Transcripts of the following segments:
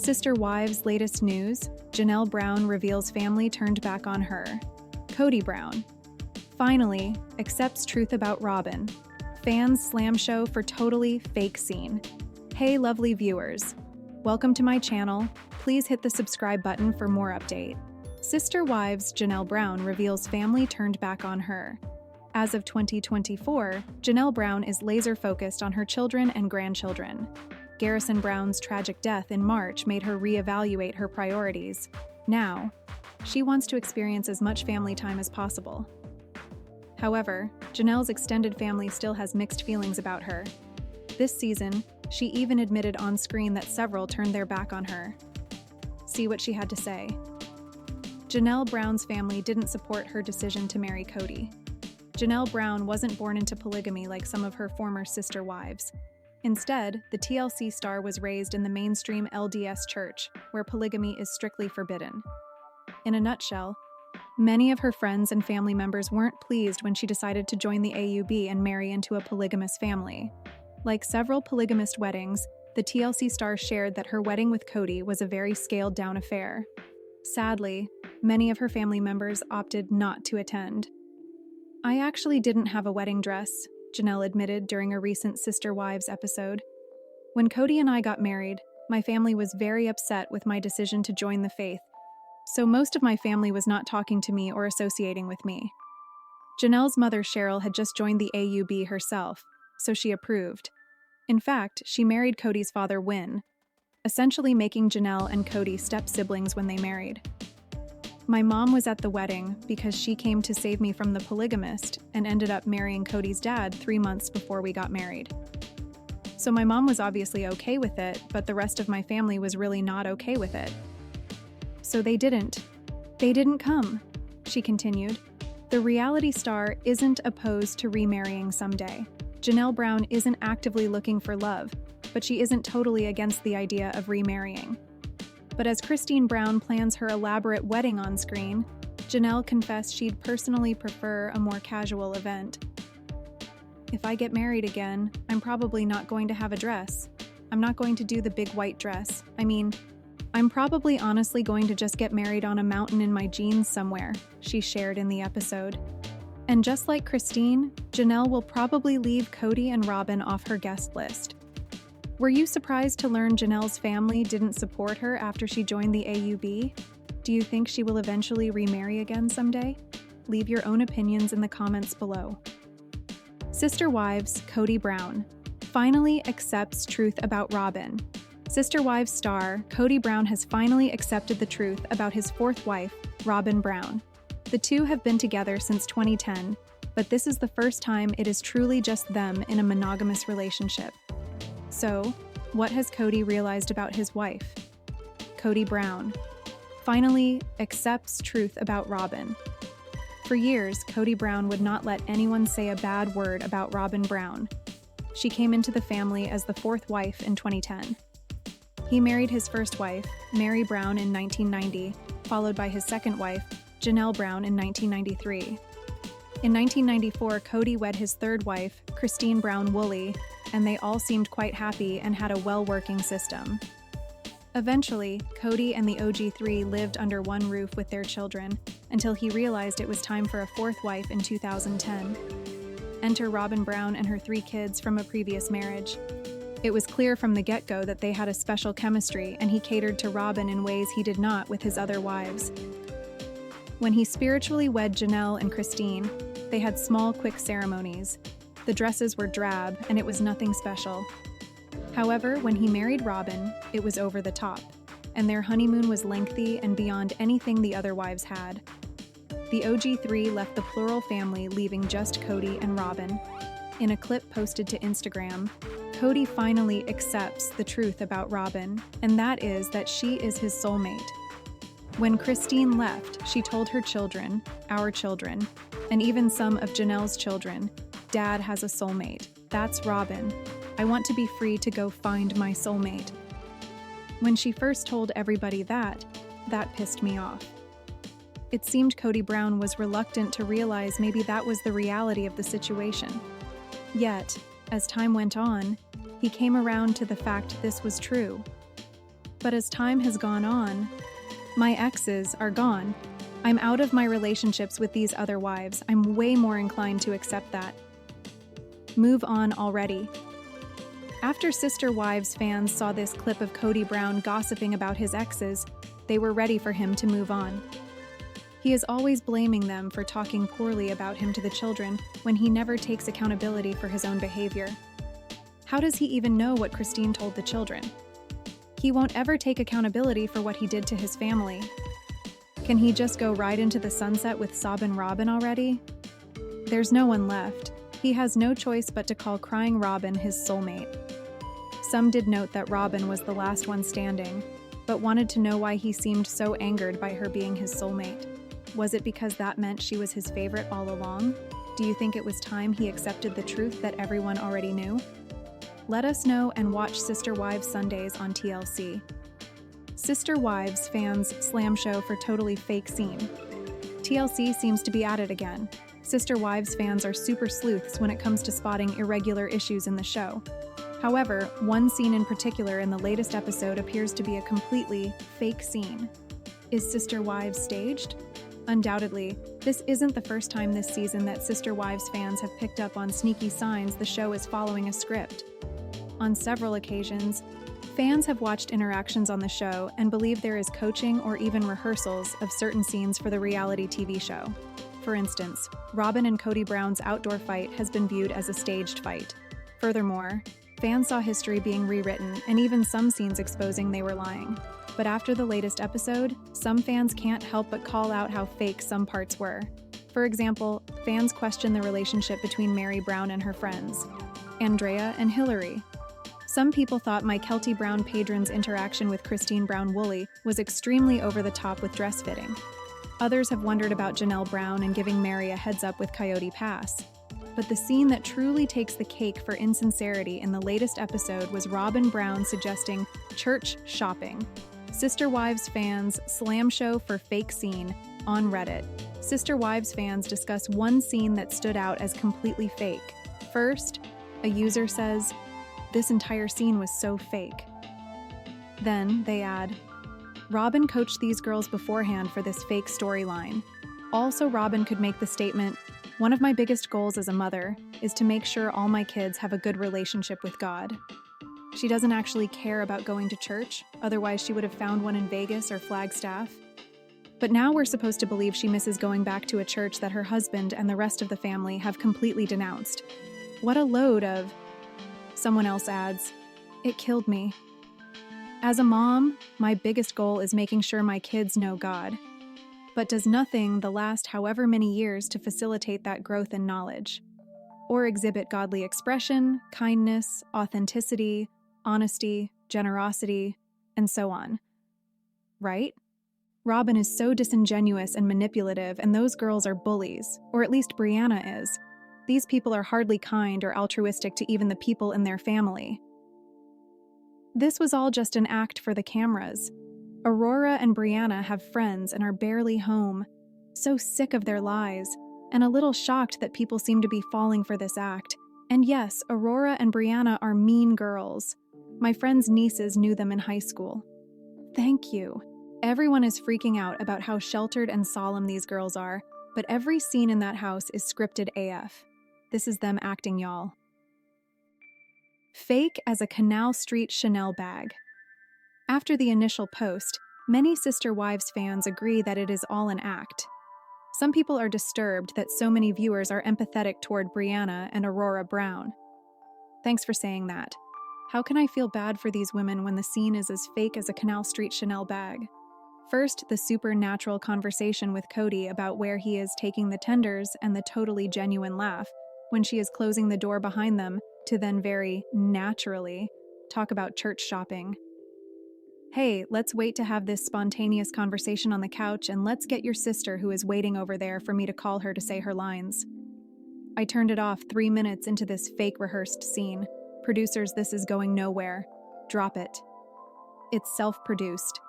Sister Wives' latest news, Janelle Brown reveals family turned back on her. Cody Brown finally accepts truth about Robin. Fans slam show for totally fake scene. Hey lovely viewers, welcome to my channel. Please hit the subscribe button for more update. Sister Wives' Janelle Brown reveals family turned back on her. As of 2024, Janelle Brown is laser focused on her children and grandchildren. Garrison Brown's tragic death in March made her reevaluate her priorities. Now, she wants to experience as much family time as possible. However, Janelle's extended family still has mixed feelings about her. This season, she even admitted on screen that several turned their back on her. See what she had to say. Janelle Brown's family didn't support her decision to marry Cody. Janelle Brown wasn't born into polygamy like some of her former sister wives. Instead, the TLC star was raised in the mainstream LDS church, where polygamy is strictly forbidden. In a nutshell, many of her friends and family members weren't pleased when she decided to join the AUB and marry into a polygamous family. Like several polygamist weddings, the TLC star shared that her wedding with Cody was a very scaled-down affair. Sadly, many of her family members opted not to attend. "I actually didn't have a wedding dress," Janelle admitted during a recent Sister Wives episode. "When Cody and I got married, my family was very upset with my decision to join the faith, so most of my family was not talking to me or associating with me." Janelle's mother Cheryl had just joined the AUB herself, so she approved. In fact, she married Cody's father Wynn, essentially making Janelle and Cody step-siblings when they married. "My mom was at the wedding because she came to save me from the polygamist and ended up marrying Cody's dad 3 months before we got married. So my mom was obviously okay with it, but the rest of my family was really not okay with it. So they didn't come," she continued. The reality star isn't opposed to remarrying someday. Janelle Brown isn't actively looking for love, but she isn't totally against the idea of remarrying. But as Christine Brown plans her elaborate wedding on screen, Janelle confessed she'd personally prefer a more casual event. "If I get married again, I'm probably not going to have a dress. I'm not going to do the big white dress. I'm probably honestly going to just get married on a mountain in my jeans somewhere," she shared in the episode. And just like Christine, Janelle will probably leave Cody and Robin off her guest list. Were you surprised to learn Janelle's family didn't support her after she joined the AUB? Do you think she will eventually remarry again someday? Leave your own opinions in the comments below. Sister Wives' Cody Brown finally accepts truth about Robin. Sister Wives star Cody Brown has finally accepted the truth about his fourth wife, Robin Brown. The two have been together since 2010, but this is the first time it is truly just them in a monogamous relationship. So, what has Cody realized about his wife? Cody Brown finally accepts truth about Robin. For years, Cody Brown would not let anyone say a bad word about Robin Brown. She came into the family as the fourth wife in 2010. He married his first wife, Mary Brown, in 1990, followed by his second wife, Janelle Brown, in 1993. In 1994, Cody wed his third wife, Christine Brown Woolley, and they all seemed quite happy and had a well-working system. Eventually, Cody and the OG3 lived under one roof with their children until he realized it was time for a fourth wife in 2010. Enter Robin Brown and her 3 kids from a previous marriage. It was clear from the get-go that they had a special chemistry, and he catered to Robin in ways he did not with his other wives. When he spiritually wed Janelle and Christine, they had small, quick ceremonies. The dresses were drab, and it was nothing special. However, when he married Robin, it was over the top, and their honeymoon was lengthy and beyond anything the other wives had. The OG3 left the plural family, leaving just Cody and Robin. In a clip posted to Instagram, Cody finally accepts the truth about Robin, and that is that she is his soulmate. When Christine left, she told her children, our children, and even some of Janelle's children, "Dad has a soulmate. That's Robin. I want to be free to go find my soulmate." When she first told everybody that pissed me off. It seemed Cody Brown was reluctant to realize maybe that was the reality of the situation. Yet, as time went on, he came around to the fact this was true. But as time has gone on, my exes are gone. I'm out of my relationships with these other wives. I'm way more inclined to accept that. Move on already. After Sister Wives fans saw this clip of Cody Brown gossiping about his exes, they were ready for him to move on. He is always blaming them for talking poorly about him to the children when he never takes accountability for his own behavior. How does he even know what Christine told the children? He won't ever take accountability for what he did to his family. Can he just go right into the sunset with Cody and Robin already? There's no one left. He has no choice but to call crying Robin his soulmate. Some did note that Robin was the last one standing, but wanted to know why he seemed so angered by her being his soulmate. Was it because that meant she was his favorite all along? Do you think it was time he accepted the truth that everyone already knew? Let us know and watch Sister Wives Sundays on TLC. Sister Wives fans slam show for totally fake scene. TLC seems to be at it again. Sister Wives fans are super sleuths when it comes to spotting irregular issues in the show. However, one scene in particular in the latest episode appears to be a completely fake scene. Is Sister Wives staged? Undoubtedly, this isn't the first time this season that Sister Wives fans have picked up on sneaky signs the show is following a script. On several occasions, fans have watched interactions on the show and believe there is coaching or even rehearsals of certain scenes for the reality TV show. For instance, Robin and Cody Brown's outdoor fight has been viewed as a staged fight. Furthermore, fans saw history being rewritten and even some scenes exposing they were lying. But after the latest episode, some fans can't help but call out how fake some parts were. For example, fans question the relationship between Mary Brown and her friends, Andrea and Hillary. Some people thought Mykelti Brown Padron's interaction with Christine Brown Woolley was extremely over the top with dress fitting. Others have wondered about Janelle Brown and giving Mary a heads up with Coyote Pass. But the scene that truly takes the cake for insincerity in the latest episode was Robin Brown suggesting church shopping. Sister Wives fans slam show for fake scene on Reddit. Sister Wives fans discuss one scene that stood out as completely fake. First, a user says, "This entire scene was so fake." Then they add, "Robin coached these girls beforehand for this fake storyline." Also, Robin could make the statement, "One of my biggest goals as a mother is to make sure all my kids have a good relationship with God." She doesn't actually care about going to church, otherwise she would have found one in Vegas or Flagstaff. But now we're supposed to believe she misses going back to a church that her husband and the rest of the family have completely denounced. What a load of... Someone else adds, "It killed me. As a mom, my biggest goal is making sure my kids know God, but does nothing the last however many years to facilitate that growth and knowledge, or exhibit godly expression, kindness, authenticity, honesty, generosity, and so on. Right? Robin is so disingenuous and manipulative, and those girls are bullies, or at least Brianna is. These people are hardly kind or altruistic to even the people in their family." This was all just an act for the cameras. Aurora and Brianna have friends and are barely home. So sick of their lies, and a little shocked that people seem to be falling for this act. And yes, Aurora and Brianna are mean girls. My friend's nieces knew them in high school. Thank you. Everyone is freaking out about how sheltered and solemn these girls are, but every scene in that house is scripted AF. This is them acting, y'all. Fake as a Canal Street Chanel bag. After the initial post, many Sister Wives fans agree that it is all an act. Some people are disturbed that so many viewers are empathetic toward Brianna and Aurora Brown. Thanks for saying that. How can I feel bad for these women when the scene is as fake as a Canal Street Chanel bag? First, the supernatural conversation with Cody about where he is taking the tenders and the totally genuine laugh when she is closing the door behind them, to then very naturally talk about church shopping. Hey, let's wait to have this spontaneous conversation on the couch, and let's get your sister who is waiting over there for me to call her to say her lines. I turned it off 3 minutes into this fake rehearsed scene. Producers, this is going nowhere. Drop it. It's self-produced.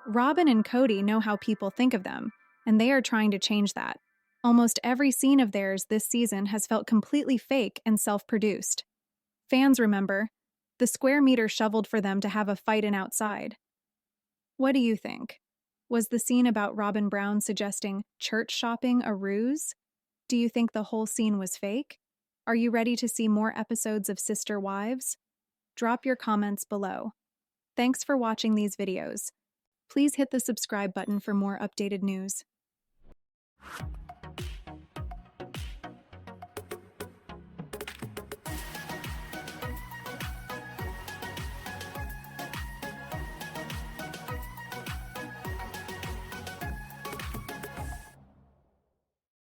Robin and Cody know how people think of them, and they are trying to change that. Almost every scene of theirs this season has felt completely fake and self-produced. Fans remember, the square meter shoveled for them to have a fight in outside. What do you think? Was the scene about Robin Brown suggesting church shopping a ruse? Do you think the whole scene was fake? Are you ready to see more episodes of Sister Wives? Drop your comments below. Thanks for watching these videos. Please hit the subscribe button for more updated news.